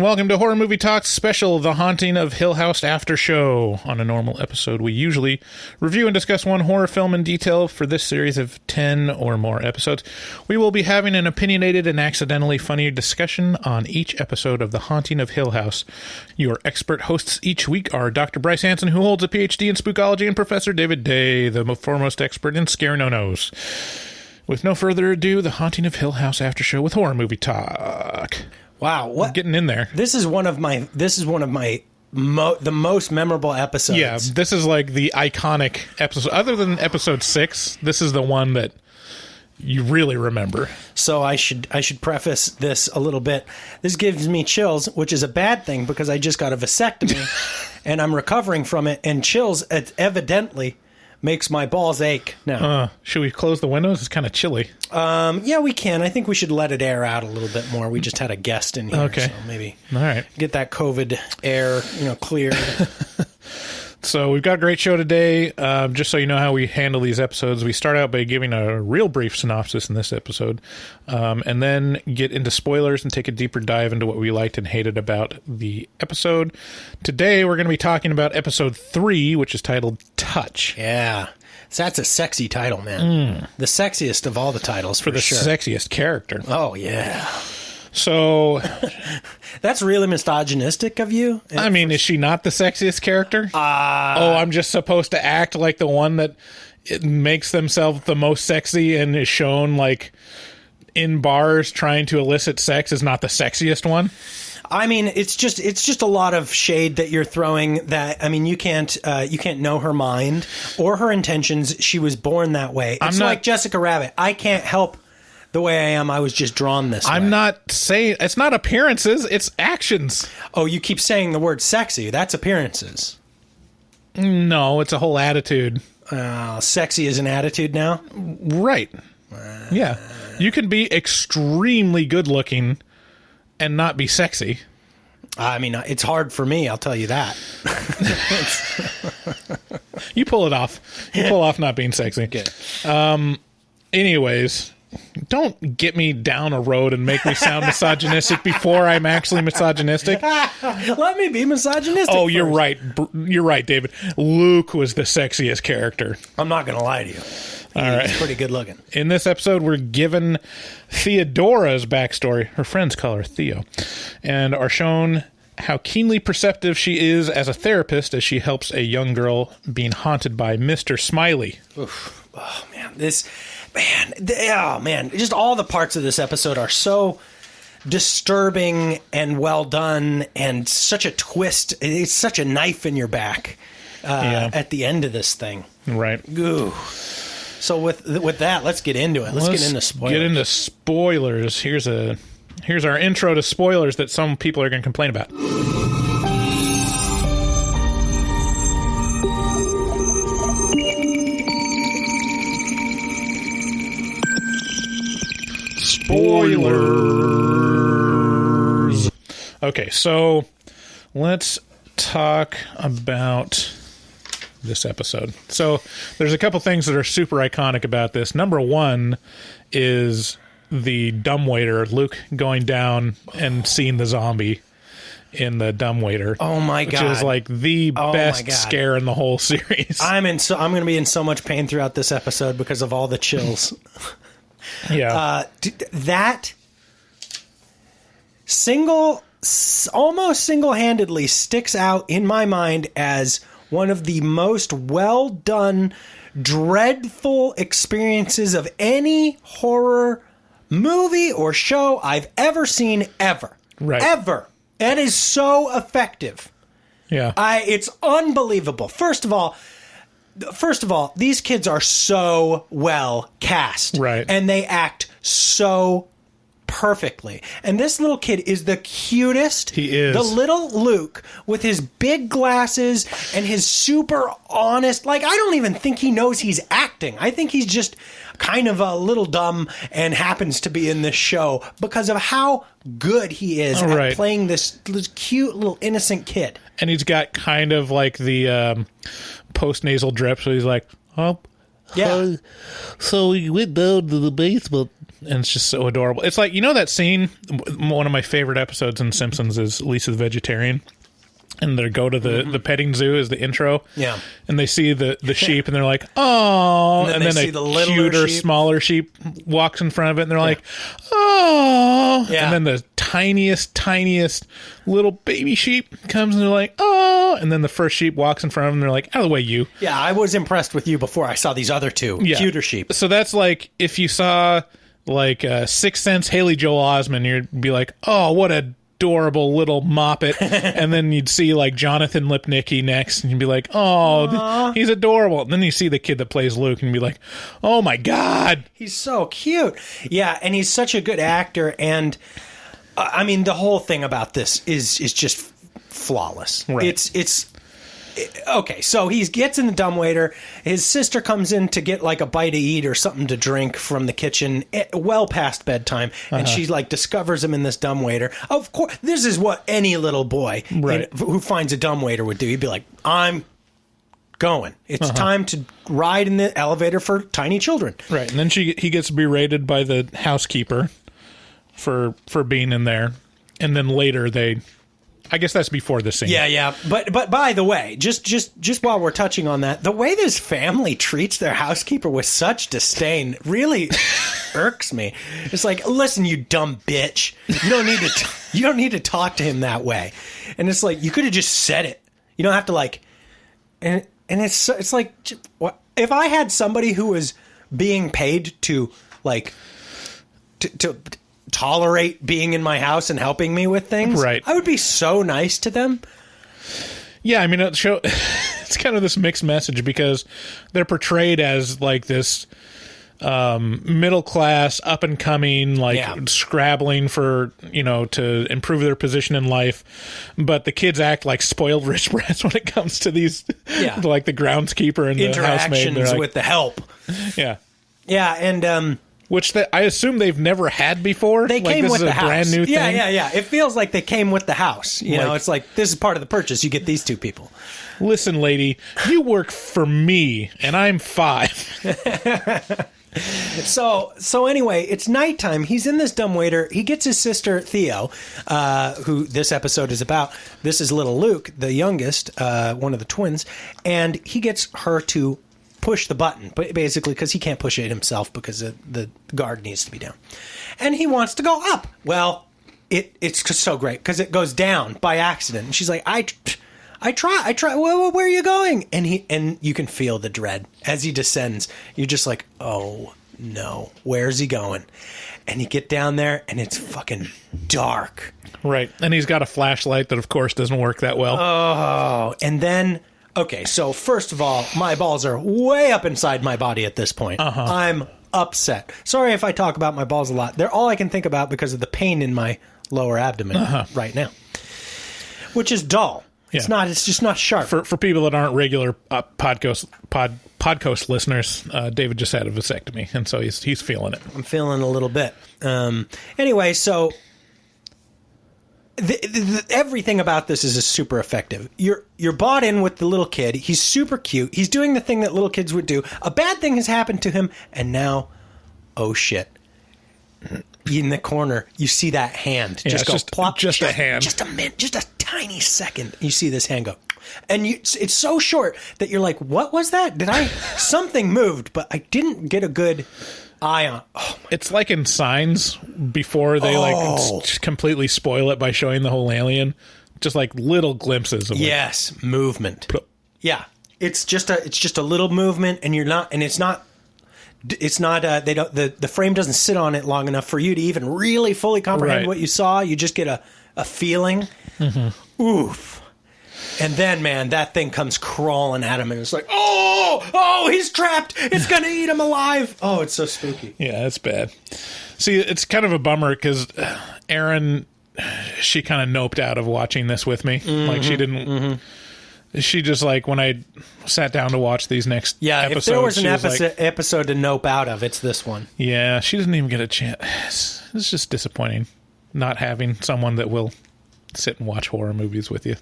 welcome to Horror Movie Talks Special, The Haunting of Hill House Aftershow. On a normal episode, we usually review and discuss one horror film in detail. For this series of 10 or more episodes, we will be having an opinionated and accidentally funny discussion on each episode of The Haunting of Hill House. Your expert hosts each week are Dr. Bryce Hanson, who holds a PhD in spookology, and Professor David Day, the foremost expert in scare no-nos. With no further ado, The Haunting of Hill House Aftershow with Horror Movie Talk. Wow, what? We're getting in there. This is one of my the most memorable episodes. Yeah, this is like the iconic episode. Other than episode 6, this is the one that you really remember. So I should preface this a little bit. This gives me chills, which is a bad thing because I just got a vasectomy and I'm recovering from it. And chills evidently makes my balls ache now. Should we close the windows? It's kind of chilly. Yeah, we can. I think we should let it air out a little bit more. We just had a guest in here, okay. So maybe all right, get that COVID air, cleared. So we've got a great show today. Just so you know how we handle these episodes, we start out by giving a real brief synopsis in this episode, and then get into spoilers and take a deeper dive into what we liked and hated about the episode. Today we're going to be talking about episode 3, which is titled Touch. Yeah. So that's a sexy title, man. The sexiest of all the titles, for the sure. Sexiest character. Oh, yeah. So that's really misogynistic of you. I mean, is she not the sexiest character? I'm just supposed to act like the one that makes themselves the most sexy and is shown like in bars trying to elicit sex is not the sexiest one? I mean, it's just a lot of shade that you're throwing. That I mean, you can't know her mind or her intentions. She was born that way. It's like Jessica Rabbit. I can't help the way I am. I was just drawn this way. I'm not saying it's not appearances, it's actions. Oh, you keep saying the word sexy. That's appearances. No, it's a whole attitude. Sexy is an attitude now? Right. Yeah. You can be extremely good looking and not be sexy. I mean, it's hard for me, I'll tell you that. You pull it off. You pull off not being sexy. Good. Anyways, don't get me down a road and make me sound misogynistic before I'm actually misogynistic. Let me be misogynistic. Oh, you're right. You're right, David. Luke was the sexiest character. I'm not going to lie to you. He's pretty good looking. In this episode, we're given Theodora's backstory. Her friends call her Theo. And are shown how keenly perceptive she is as a therapist as she helps a young girl being haunted by Mr. Smiley. Oof. Oh, man. Just all the parts of this episode are so disturbing and well done and such a twist. It's such a knife in your back at the end of this thing. Right. Ooh. So with that, let's get into it. Let's get into spoilers. Here's our intro to spoilers that some people are going to complain about. Spoilers. Okay, so let's talk about this episode. So there's a couple things that are super iconic about this. Number one is the dumbwaiter, Luke going down and seeing the zombie in the dumbwaiter. Oh my god. Which is like the best scare in the whole series. I'm going to be in so much pain throughout this episode because of all the chills. Yeah. That almost single-handedly sticks out in my mind as one of the most well-done, dreadful experiences of any horror movie or show I've ever seen, ever. Right. Ever. It is so effective. Yeah. It's unbelievable. First of all, these kids are so well cast. Right. And they act so perfectly. And this little kid is the cutest. He is. The little Luke with his big glasses and his super honest, like, I don't even think he knows he's acting. I think he's just kind of a little dumb and happens to be in this show because of how good he is at playing this cute little innocent kid. And he's got kind of like the post-nasal drip, so he's like, oh, Yeah. So we went down to the basement. And it's just so adorable. It's like, you know that scene, one of my favorite episodes in Simpsons is Lisa the Vegetarian. And they go to the petting zoo as the intro. Yeah. And they see the sheep and they're like, oh. And then they see the cuter, sheep. smaller sheep walks in front of it and they're like, oh. Yeah. And then the tiniest little baby sheep comes and they're like, oh. And then the first sheep walks in front of them and they're like, out of the way, you. Yeah, I was impressed with you before I saw these other two cuter sheep. So that's like if you saw like Sixth Sense Haley Joel Osment, you'd be like, oh, what a adorable little moppet. And then you'd see like Jonathan Lipnicki next and you'd be like, oh, he's adorable. And then you see the kid that plays Luke and you'd be like, oh my god, he's so cute. Yeah, and he's such a good actor. And I mean, the whole thing about this is just flawless. Right. It's okay, so he gets in the dumbwaiter. His sister comes in to get like a bite to eat or something to drink from the kitchen, well past bedtime, and she like discovers him in this dumbwaiter. Of course, this is what any little boy who finds a dumbwaiter would do. He'd be like, "I'm going. It's time to ride in the elevator for tiny children." Right, and then he gets berated by the housekeeper for being in there, and then later I guess that's before the scene. Yeah. But by the way, just while we're touching on that, the way this family treats their housekeeper with such disdain really irks me. It's like, listen, you dumb bitch, you don't need to talk to him that way. And it's like, you could have just said it. You don't have to like, and it's like, what if I had somebody who was being paid to like to tolerate being in my house and helping me with things, right? I would be so nice to them. Yeah, I mean, it's kind of this mixed message because they're portrayed as like this middle class, up and coming, like scrabbling for, to improve their position in life. But the kids act like spoiled rich brats when it comes to these, like the groundskeeper and the housemaid. Interactions with the help. Yeah. Yeah, and which I assume they've never had before. They came with the house. Brand new thing. Yeah. It feels like they came with the house. You know, it's like, this is part of the purchase. You get these two people. Listen, lady, you work for me, and I'm 5. So anyway, it's nighttime. He's in this dumbwaiter. He gets his sister, Theo, who this episode is about. This is little Luke, the youngest, one of the twins, and he gets her to push the button, but basically because he can't push it himself because the guard needs to be down, and he wants to go up. Well, it's so great because it goes down by accident, and she's like, I try. Where are you going? And you can feel the dread as he descends. You're just like, oh no, where's he going? And you get down there, and it's fucking dark. Right, and he's got a flashlight that, of course, doesn't work that well. Oh, and then. Okay, so first of all, my balls are way up inside my body at this point. I'm upset. Sorry if I talk about my balls a lot. They're all I can think about because of the pain in my lower abdomen right now, which is dull. Yeah. It's just not sharp. For people that aren't regular podcast listeners, David just had a vasectomy, and so he's feeling it. I'm feeling a little bit. Anyway, so. Everything about this is super effective. You're bought in with the little kid. He's super cute. He's doing the thing that little kids would do. A bad thing has happened to him, and now, oh shit! In the corner, you see that hand just plop. Just a hand. Just a minute. Just a tiny second. You see this hand go, and it's so short that you're like, "What was that? Something moved?" But I didn't get a good eye on. Oh, it's like in Signs before they just completely spoil it by showing the whole alien. Just like little glimpses of movement. Yeah, it's just a little movement, and it's not. The frame doesn't sit on it long enough for you to even really fully comprehend what you saw. You just get a feeling. Mm-hmm. Oof. And then, man, that thing comes crawling at him, and it's like, oh, he's trapped. It's going to eat him alive. Oh, it's so spooky. Yeah, it's bad. See, it's kind of a bummer because Erin, she kind of noped out of watching this with me. Mm-hmm, like, she didn't... Mm-hmm. She just, like, when I sat down to watch these next episodes... if there was an episode to nope out of, it's this one. Yeah, she doesn't even get a chance. It's just disappointing not having someone that will sit and watch horror movies with you.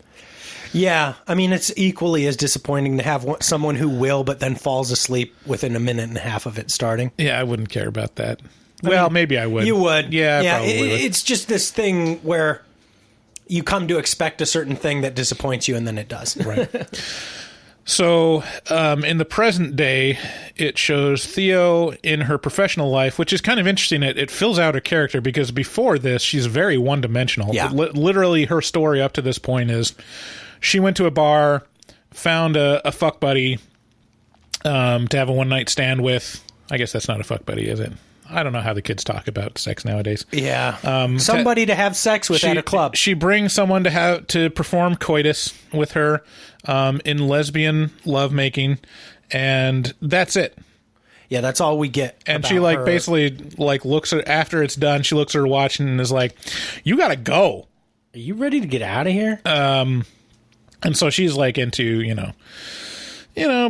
Yeah, I mean, it's equally as disappointing to have someone who will, but then falls asleep within a minute and a half of it starting. Yeah, I wouldn't care about that. Well, maybe I would. You would. Yeah, yeah. probably would. It's just this thing where you come to expect a certain thing that disappoints you, and then it does. Right. So, in the present day, it shows Theo in her professional life, which is kind of interesting. It fills out her character because before this, she's very one-dimensional. Yeah. Literally, her story up to this point is she went to a bar, found a fuck buddy to have a one-night stand with. I guess that's not a fuck buddy, is it? I don't know how the kids talk about sex nowadays. Yeah. Somebody to have sex with at a club. She brings someone to perform coitus with her in lesbian lovemaking, and that's it. Yeah, that's all we get. And she basically looks at after it's done. She looks at her watch and is like, "You got to go. Are you ready to get out of here?" And so she's like into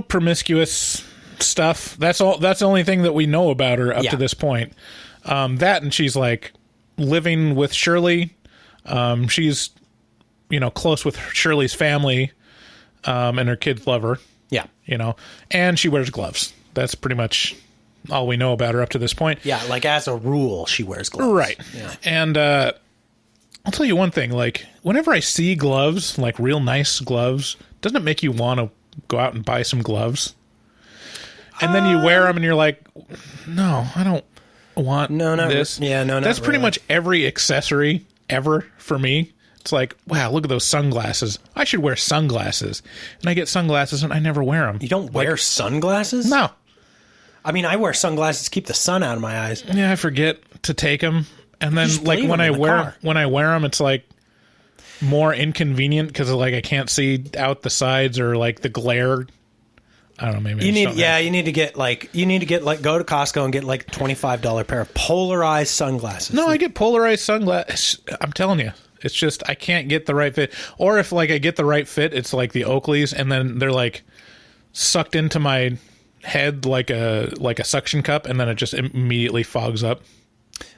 promiscuous stuff. That's all. That's the only thing that we know about her up to this point. That, and she's like living with Shirley. She's close with Shirley's family, and her kids love her. Yeah, and she wears gloves. That's pretty much all we know about her up to this point. Yeah, like as a rule, she wears gloves. Right. Yeah. And I'll tell you one thing. Like, whenever I see gloves, like real nice gloves, doesn't it make you want to go out and buy some gloves? And then you wear them and you're like, no, I don't want this. That's pretty much every accessory ever for me. It's like, wow, look at those sunglasses. I should wear sunglasses. And I get sunglasses and I never wear them. You don't wear sunglasses? No. I mean, I wear sunglasses to keep the sun out of my eyes. Yeah, I forget to take them. And then when I wear them, it's like more inconvenient because I can't see out the sides or like the glare. I don't know. Maybe you need to get go to Costco and get like $25 pair of polarized sunglasses. No, I get polarized sunglasses. I'm telling you, it's just I can't get the right fit. Or if I get the right fit, it's like the Oakleys, and then they're like sucked into my head like a suction cup, and then it just immediately fogs up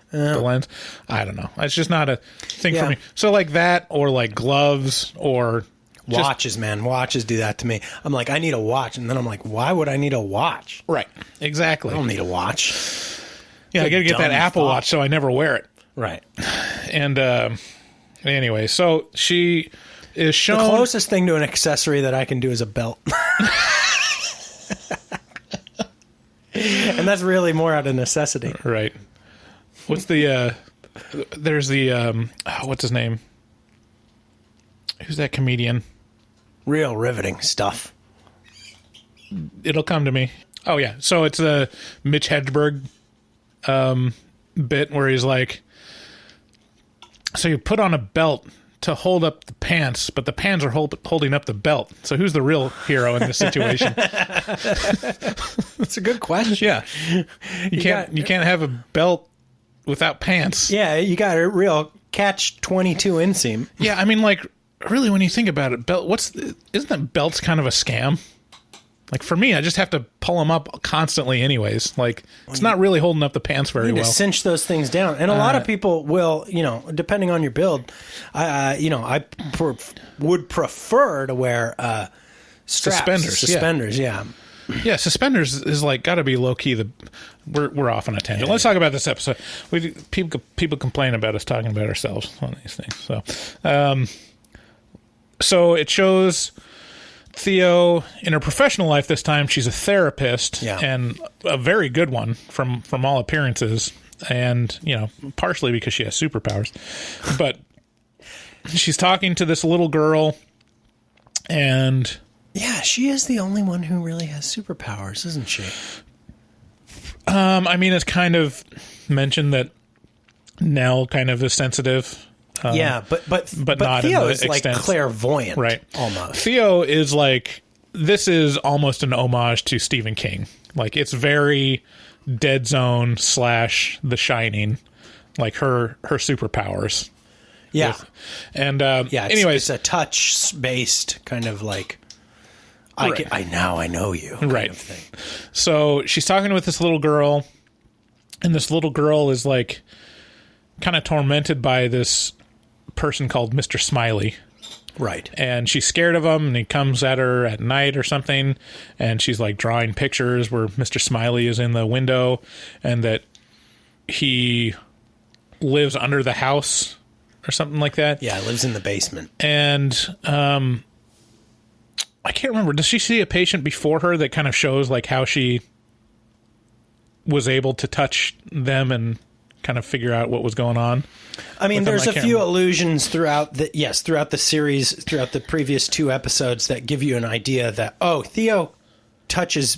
the lens. I don't know. It's just not a thing for me. So like that, or like gloves, or watches, man. Watches do that to me. I'm like, I need a watch. And then I'm like, why would I need a watch? Right. Exactly. I don't need a watch. Yeah, I got to get that Apple Watch so I never wear it. Right. And anyway, so she is shown... The closest thing to an accessory that I can do is a belt. And that's really more out of necessity. Right. What's the... there's the... what's his name? Who's that comedian? Real riveting stuff. It'll come to me. Oh, yeah. So it's a Mitch Hedberg bit where he's like, so you put on a belt to hold up the pants, but the pants are holding up the belt. So who's the real hero in this situation? That's a good question. Yeah. You can't have a belt without pants. Yeah, you got a real catch-22 inseam. Yeah, I mean, like, really, when you think about it, isn't that belts kind of a scam? Like, for me, I just have to pull them up constantly anyways. Like, it's not really holding up the pants very well. To cinch those things down. And a lot of people will, depending on your build, I would prefer to wear straps. Suspenders, yeah. Yeah, suspenders is like got to be low key. We're off on a tangent. Let's talk about this episode. People complain about us talking about ourselves on these things. So it shows Theo in her professional life this time. She's a therapist, and a very good one from all appearances, and partially because she has superpowers. But she's talking to this little girl, and yeah, she is the only one who really has superpowers, isn't she? I mean, it's kind of mentioned that Nell kind of is sensitive. But not Theo in the is like extent. clairvoyant, right? Almost. Theo is like, this is almost an homage to Stephen King. Like, it's very Dead Zone / The Shining, like her superpowers. Yeah, anyways, it's a touch based kind of like. I know you. Right. Kind of thing. So she's talking with this little girl, and this little girl is like kind of tormented by this person called Mr. Smiley, Right. And she's scared of him, and he comes at her at night or something, and she's like drawing pictures where Mr. Smiley is in the window, and that he lives under the house or something like that. Yeah, lives in the basement. And I can't remember. Does she see a patient before her that kind of shows like how she was able to touch them and kind of figure out what was going on? I mean, there's a few allusions throughout the series, throughout the previous 2 episodes that give you an idea that, oh, Theo touches.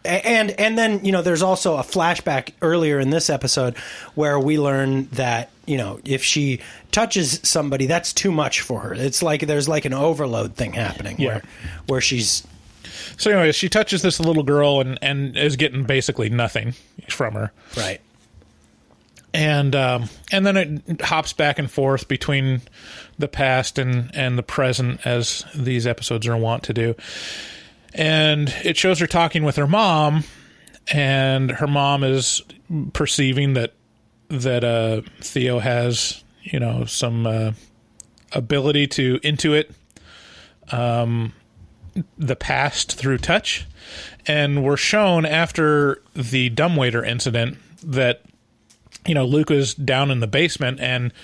And then, there's also a flashback earlier in this episode where we learn that, if she touches somebody, that's too much for her. It's like there's like an overload thing happening where she's... So anyway, she touches this little girl and is getting basically nothing from her. Right. And then it hops back and forth between the past and the present, as these episodes are wont to do. And it shows her talking with her mom, and her mom is perceiving that Theo has, some ability to intuit the past through touch. And we're shown after the dumbwaiter incident that, Luke is down in the basement, and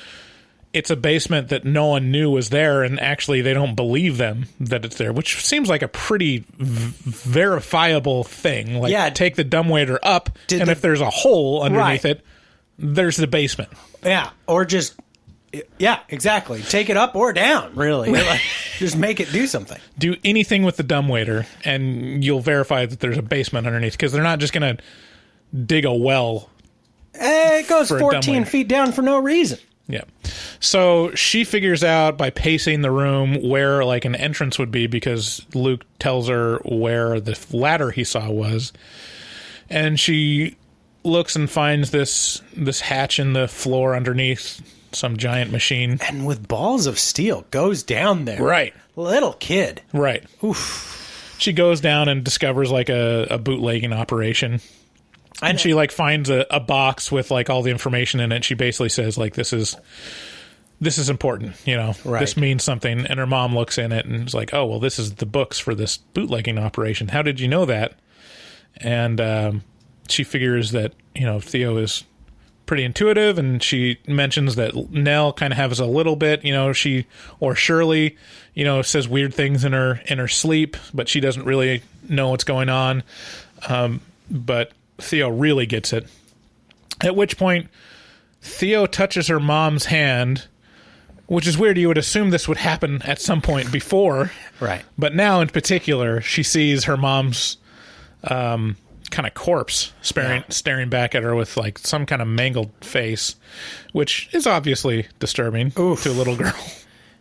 it's a basement that no one knew was there, and actually they don't believe them that it's there, which seems like a pretty verifiable thing. Like, take the dumbwaiter up, and if there's a hole underneath it, there's the basement. Yeah, or just... Yeah, exactly. Take it up or down, really. Just make it do something. Do anything with the dumbwaiter, and you'll verify that there's a basement underneath, because they're not just going to dig a well. It goes 14 feet down for no reason. Yeah. So she figures out by pacing the room where like an entrance would be, because Luke tells her where the ladder he saw was. And she looks and finds this hatch in the floor underneath some giant machine. And with balls of steel goes down there. Right. Little kid. Right. Oof. She goes down and discovers like a bootlegging operation. And she like finds a box with like all the information in it. She basically says like, this is important, Right. This means something. And her mom looks in it and is like, oh, well, this is the books for this bootlegging operation. How did you know that? And she figures that, Theo is pretty intuitive, and she mentions that Nell kind of has a little bit, Shirley, says weird things in her sleep, but she doesn't really know what's going on. But Theo really gets it. At which point, Theo touches her mom's hand, which is weird. You would assume this would happen at some point before. Right. But now, in particular, she sees her mom's kind of corpse staring back at her with like some kind of mangled face, which is obviously disturbing to a little girl.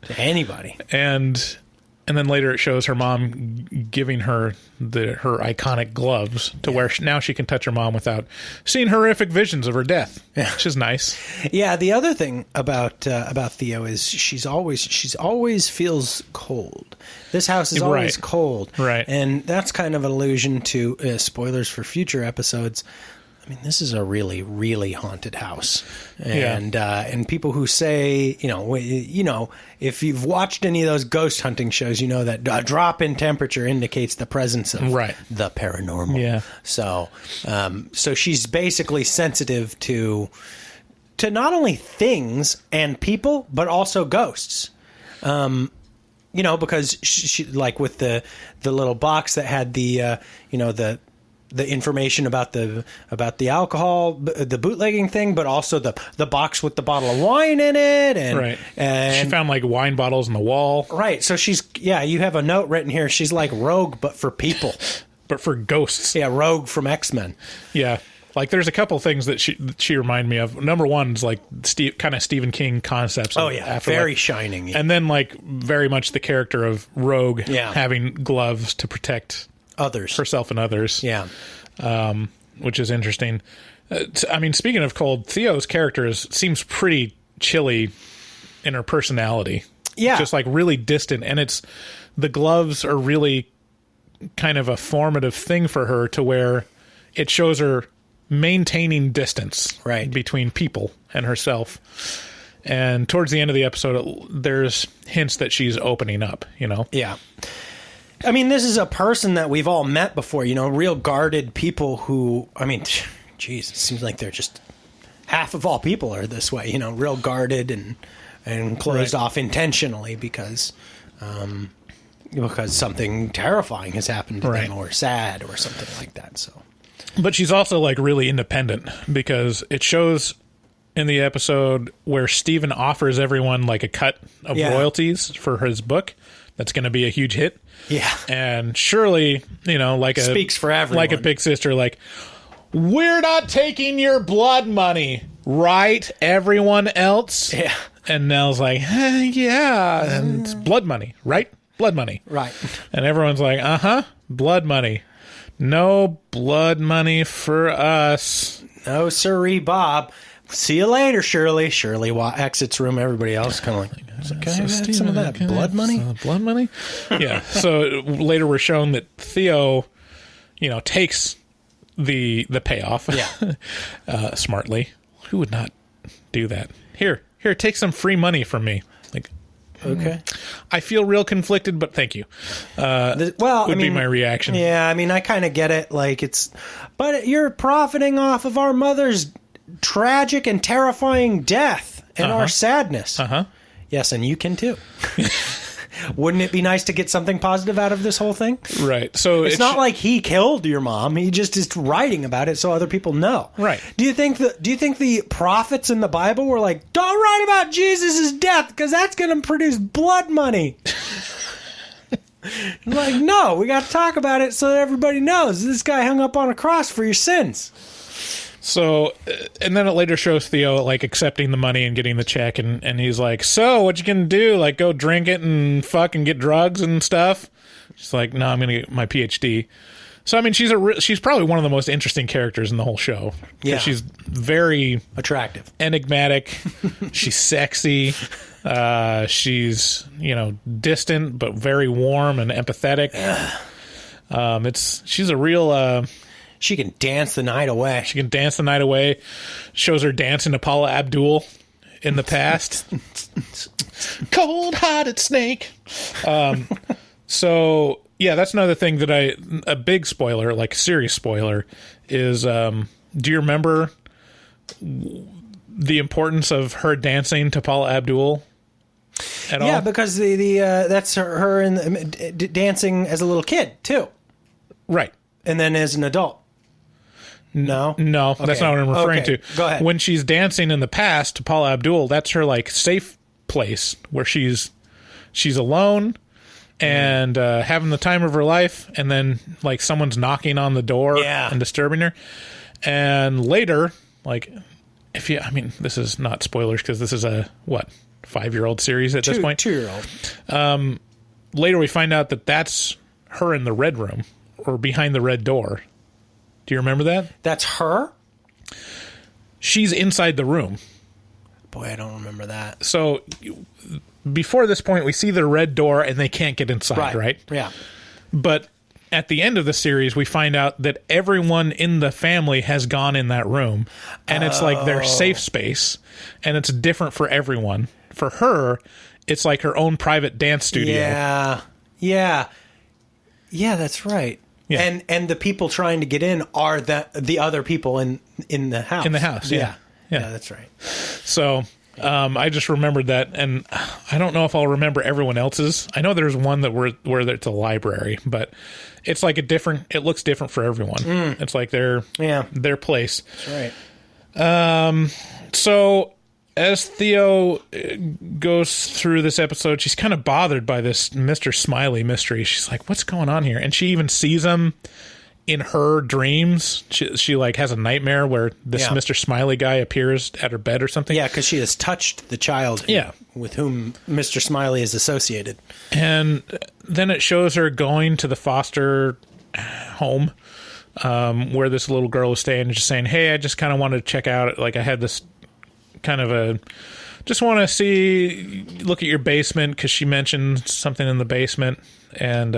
To anybody. And then later it shows her mom giving her her iconic gloves to where now she can touch her mom without seeing horrific visions of her death, which is nice. Yeah, the other thing about Theo is she's always feels cold. This house is always cold. Right. And that's kind of an allusion to spoilers for future episodes. I mean, this is a really, really haunted house, and people who say, if you've watched any of those ghost hunting shows, you know that a drop in temperature indicates the presence of the paranormal. Yeah. So she's basically sensitive to not only things and people, but also ghosts. Because she like with the little box that had the information about the alcohol, the bootlegging thing, but also the box with the bottle of wine in it, and she found like wine bottles in the wall. Right. So you have a note written here. She's like Rogue, but for people, but for ghosts. Yeah, Rogue from X-Men. Yeah. Like there's a couple things that she reminded me of. Number one is like kind of Stephen King concepts. Oh yeah, very Shining. Yeah. And then like very much the character of Rogue having gloves to protect others, herself and others. Yeah. Which is interesting. I mean, speaking of cold, Theo's character seems pretty chilly in her personality. Yeah. Just like really distant. And the gloves are really kind of a formative thing for her, to where it shows her maintaining distance between people and herself. And towards the end of the episode, there's hints that she's opening up, you know? Yeah. I mean, this is a person that we've all met before, you know, real guarded people who, I mean, geez, it seems like they're just half of all people are this way, you know, real guarded and closed off intentionally because something terrifying has happened to them or sad or something like that. So, but she's also like really independent because it shows in the episode where Steven offers everyone like a cut of royalties for his book that's going to be a huge hit. Yeah. And Shirley, you know, speaks for everyone. Like a big sister, like, we're not taking your blood money, right? Everyone else? Yeah. And Nell's like, yeah, and it's blood money, right? Blood money. Right. And everyone's like, blood money. No blood money for us. No, sirree, Bob. See you later, Shirley. Shirley exits room. Everybody else kind of like, can I have some of that blood money? Blood money? Yeah. So later we're shown that Theo, you know, takes the payoff. Yeah. Smartly. Who would not do that? Here, take some free money from me. Like, okay. I feel real conflicted, but thank you. Would be my reaction. Yeah, I mean, I kind of get it. Like, but you're profiting off of our mother's tragic and terrifying death and our sadness. Yes, and you can too. Wouldn't it be nice to get something positive out of this whole thing? Right. So it's not like he killed your mom. He just is writing about it so other people know. Right. Do you think the prophets in the Bible were like, don't write about Jesus' death because that's going to produce blood money? Like, no, we got to talk about it so that everybody knows this guy hung up on a cross for your sins. So, and then it later shows Theo, like, accepting the money and getting the check, and he's like, so, what you gonna do? Like, go drink it and fuck and get drugs and stuff? She's like, no, I'm gonna get my PhD. So, I mean, she's probably one of the most interesting characters in the whole show. Yeah. She's very... attractive. Enigmatic. She's sexy. She's, you know, distant, but very warm and empathetic. She's a real... She can dance the night away. Shows her dancing to Paula Abdul in the past. Cold-hearted snake. So, yeah, that's another thing that a big spoiler, like serious spoiler, is do you remember the importance of her dancing to Paula Abdul at all? Yeah, because that's her in dancing as a little kid, too. Right. And then as an adult. No, okay. That's not what I'm referring to. Go ahead. When she's dancing in the past to Paula Abdul, that's her like safe place where she's alone and having the time of her life, and then like someone's knocking on the door and disturbing her. And later, like this is not spoilers because this is a 5-year-old series at this point. 2-year-old. Later, we find out that that's her in the red room or behind the red door. Do you remember that? That's her? She's inside the room. Boy, I don't remember that. So before this point, we see the red door and they can't get inside, right? Yeah. But at the end of the series, we find out that everyone in the family has gone in that room. And it's like their safe space. And it's different for everyone. For her, it's like her own private dance studio. Yeah, that's right. Yeah. And the people trying to get in are the other people in the house. In the house, yeah, that's right. So I just remembered that, and I don't know if I'll remember everyone else's. I know there's one that where it's a library, but it's like it looks different for everyone. It's like their place. That's right. So as Theo goes through this episode, she's kind of bothered by this Mr. Smiley mystery. She's like, what's going on here? And she even sees him in her dreams. She like has a nightmare where this Mr. Smiley guy appears at her bed or something. Yeah, because she has touched the child with whom Mr. Smiley is associated. And then it shows her going to the foster home where this little girl is staying and just saying, hey, I just kind of wanted to check out. Like, I had this kind of just want to look at your basement because she mentioned something in the basement and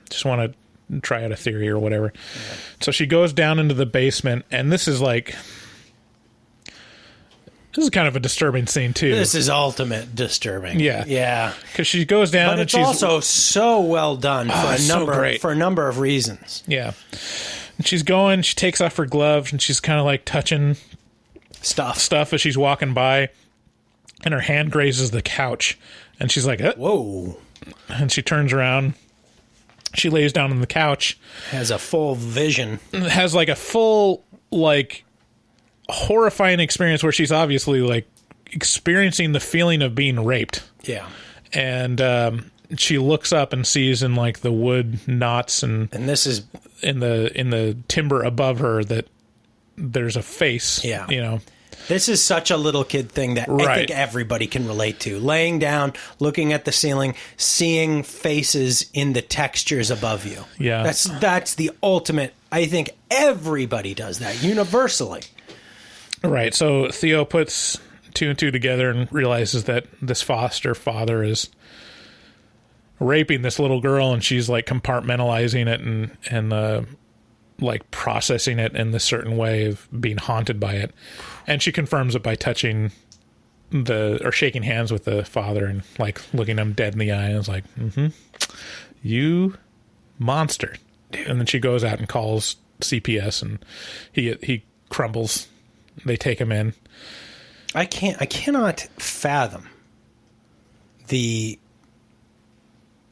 just want to try out a theory or whatever. Yeah. So she goes down into the basement, and this is like This is kind of a disturbing scene, too. This is ultimate disturbing. Yeah. Yeah. Because she goes down But and it's she's... also so well done so great. for a number of reasons. Yeah. And she's going, she takes off her gloves, and she's kind of like touching stuff as she's walking by, and her hand grazes the couch, and she's like, whoa. And she turns around. She lays down on the couch. Has a full vision. Has like a full, like, horrifying experience where she's obviously like experiencing the feeling of being raped. Yeah. And she looks up and sees in like the wood knots and this is in the timber above her that there's a face. Yeah. You know. This is such a little kid thing that I think everybody can relate to. Laying down, looking at the ceiling, seeing faces in the textures above you. Yeah. That's the ultimate. I think everybody does that universally. Right. So Theo puts two and two together and realizes that this foster father is raping this little girl, and she's like compartmentalizing it and like processing it in this certain way of being haunted by it. And she confirms it by touching or shaking hands with the father and like looking him dead in the eye and is like, you monster. And then she goes out and calls CPS, and he crumbles. They take him in. I cannot fathom the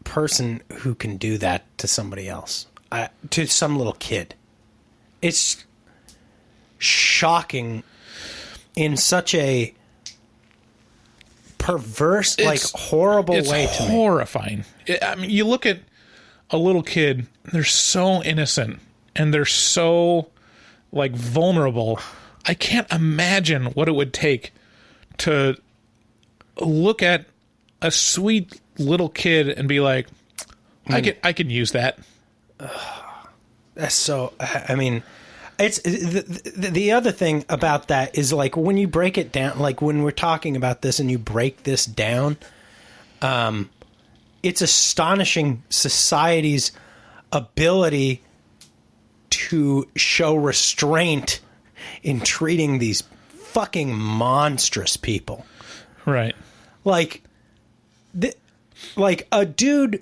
person who can do that to somebody else, to some little kid. It's shocking in such a perverse, horrible way to me. It's horrifying. I mean, you look at a little kid, they're so innocent, and they're so, like, vulnerable. I can't imagine what it would take to look at a sweet little kid and be like, I can use that. That's so. I mean, it's the other thing about that is like when you break it down. Like when we're talking about this and you break this down, it's astonishing society's ability to show restraint in treating these fucking monstrous people. Right. Like a dude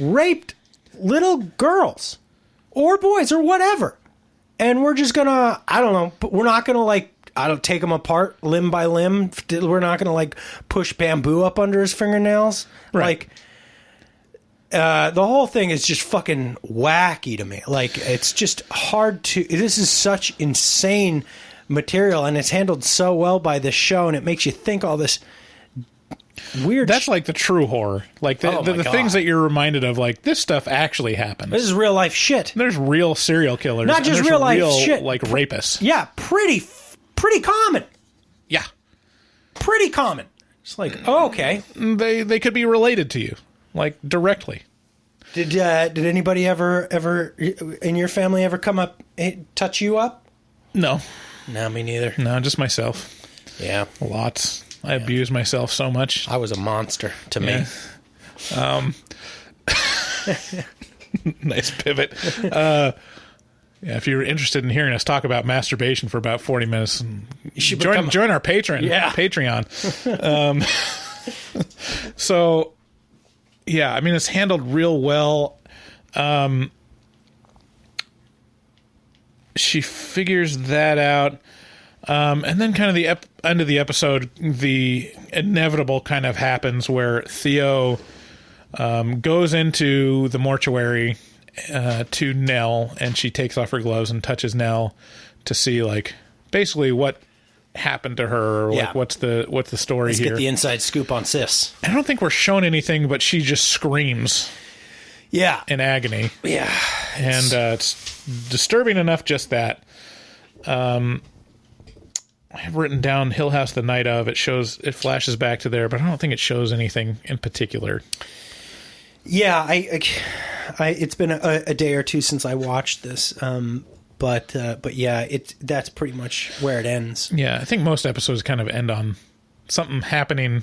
raped little girls or boys or whatever. And we're just gonna, I don't know, but we're not gonna like, I don't take them apart limb by limb. We're not gonna like push bamboo up under his fingernails. Right. Like, the whole thing is just fucking wacky to me. Like, it's just hard to, this is such insane material, and it's handled so well by this show, and it makes you think all this weird. That's like the true horror. Like the things that you're reminded of, like this stuff actually happens. This is real life shit. There's real serial killers. Not just real life shit. Like rapists. Yeah, pretty common. Yeah. Pretty common. It's like, oh, okay. They could be related to you, like directly. Did anybody ever in your family ever come up, touch you up? No. No, me neither. No, just myself. Yeah. Lots. I abused myself so much. I was a monster to me. Nice pivot. Yeah, if you're interested in hearing us talk about masturbation for about 40 minutes, you should join our Patreon. Yeah. Patreon. So, yeah, I mean, it's handled real well. She figures that out. And then kind of the end of the episode, the inevitable kind of happens where Theo goes into the mortuary to Nell, and she takes off her gloves and touches Nell to see, like, basically what happened to her, or like what's the story here. Let's get the inside scoop on Sis. I don't think we're shown anything, but she just screams. Yeah. In agony. Yeah. And it's disturbing enough just that. I have written down Hill House the night of. It flashes back to there, but I don't think it shows anything in particular. Yeah, I it's been a day or two since I watched this, but yeah, that's pretty much where it ends. Yeah, I think most episodes kind of end on something happening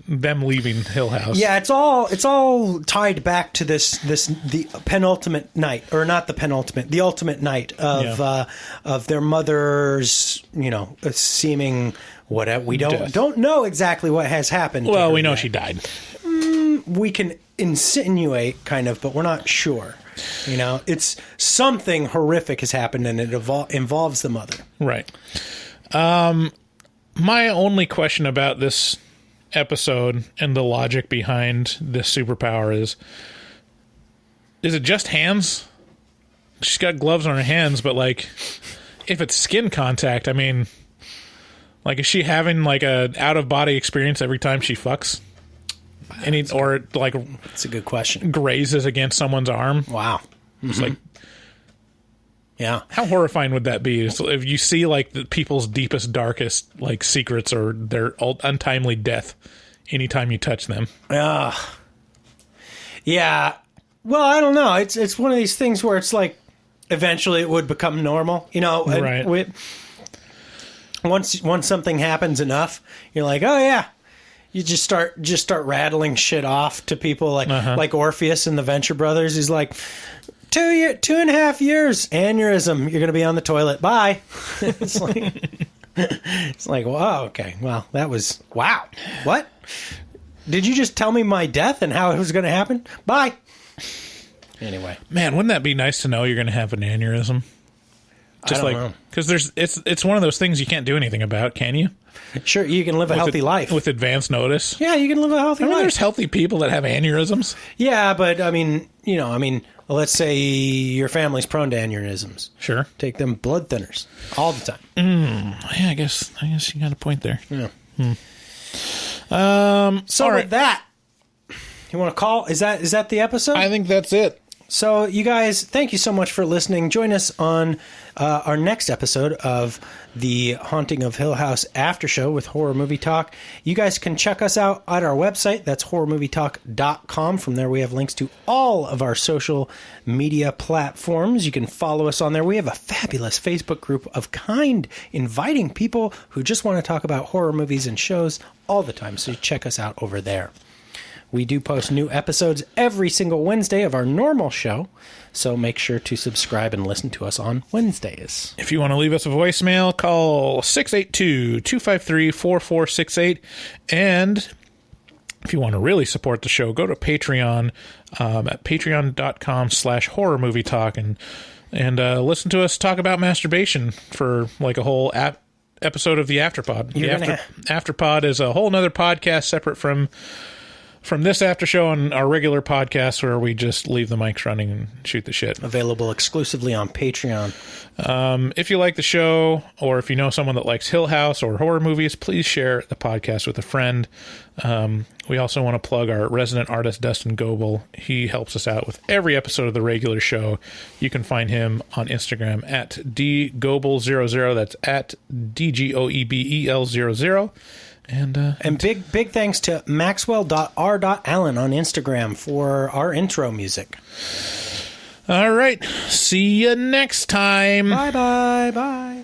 them leaving Hill House. Yeah, it's all tied back to the penultimate night, or not the penultimate, the ultimate night of their mother's, seeming whatever. We don't know exactly what has happened. Well, we know she died. We can insinuate, kind of, but we're not sure. It's something horrific has happened, and it involves the mother. Right. My only question about this episode and the logic behind this superpower is it just hands? She's got gloves on her hands, but like, if it's skin contact, I mean, like, is she having like a out of body experience every time she fucks? Or like, that's a good question. Grazes against someone's arm? Wow. Mm-hmm. It's like, yeah. How horrifying would that be? So if you see like the people's deepest, darkest like secrets or their untimely death anytime you touch them. Yeah. Well, I don't know. It's one of these things where it's like eventually it would become normal. Right. Once something happens enough, you're like, oh yeah. You just start rattling shit off to people like Orpheus in the Venture Brothers. He's like, 2.5 years, aneurysm. You're going to be on the toilet. Bye. It's like, wow. Okay. Well, that was, wow. What? Did you just tell me my death and how it was going to happen? Bye. Anyway. Man, wouldn't that be nice to know you're going to have an aneurysm? Just I don't know. Because it's one of those things you can't do anything about, can you? Sure, you can live a healthy life. With advance notice. Yeah, you can live a healthy life. There's healthy people that have aneurysms. Yeah, but let's say your family's prone to aneurysms. Sure. Take them blood thinners all the time. Yeah, I guess you got a point there. Yeah. So with that, you want to call? Is that the episode? I think that's it. So, you guys, thank you so much for listening. Join us on our next episode of the Haunting of Hill House After Show with Horror Movie Talk. You guys can check us out at our website. That's horrormovietalk.com. From there, we have links to all of our social media platforms. You can follow us on there. We have a fabulous Facebook group of inviting people who just want to talk about horror movies and shows all the time. So, check us out over there. We do post new episodes every single Wednesday of our normal show, so make sure to subscribe and listen to us on Wednesdays. If you want to leave us a voicemail, call 682-253-4468. And if you want to really support the show, go to Patreon at patreon.com/horrormovietalk and listen to us talk about masturbation for like a whole episode of the Afterpod. Afterpod is a whole nother podcast separate from this after show and our regular podcast where we just leave the mics running and shoot the shit. Available exclusively on Patreon. If you like the show, or if you know someone that likes Hill House or horror movies, please share the podcast with a friend. We also want to plug our resident artist, Dustin Goebel. He helps us out with every episode of the regular show. You can find him on Instagram at dgoebel00. That's at DGOEBEL00. And big thanks to Maxwell.R.Allen on Instagram for our intro music. All right. See you next time. Bye.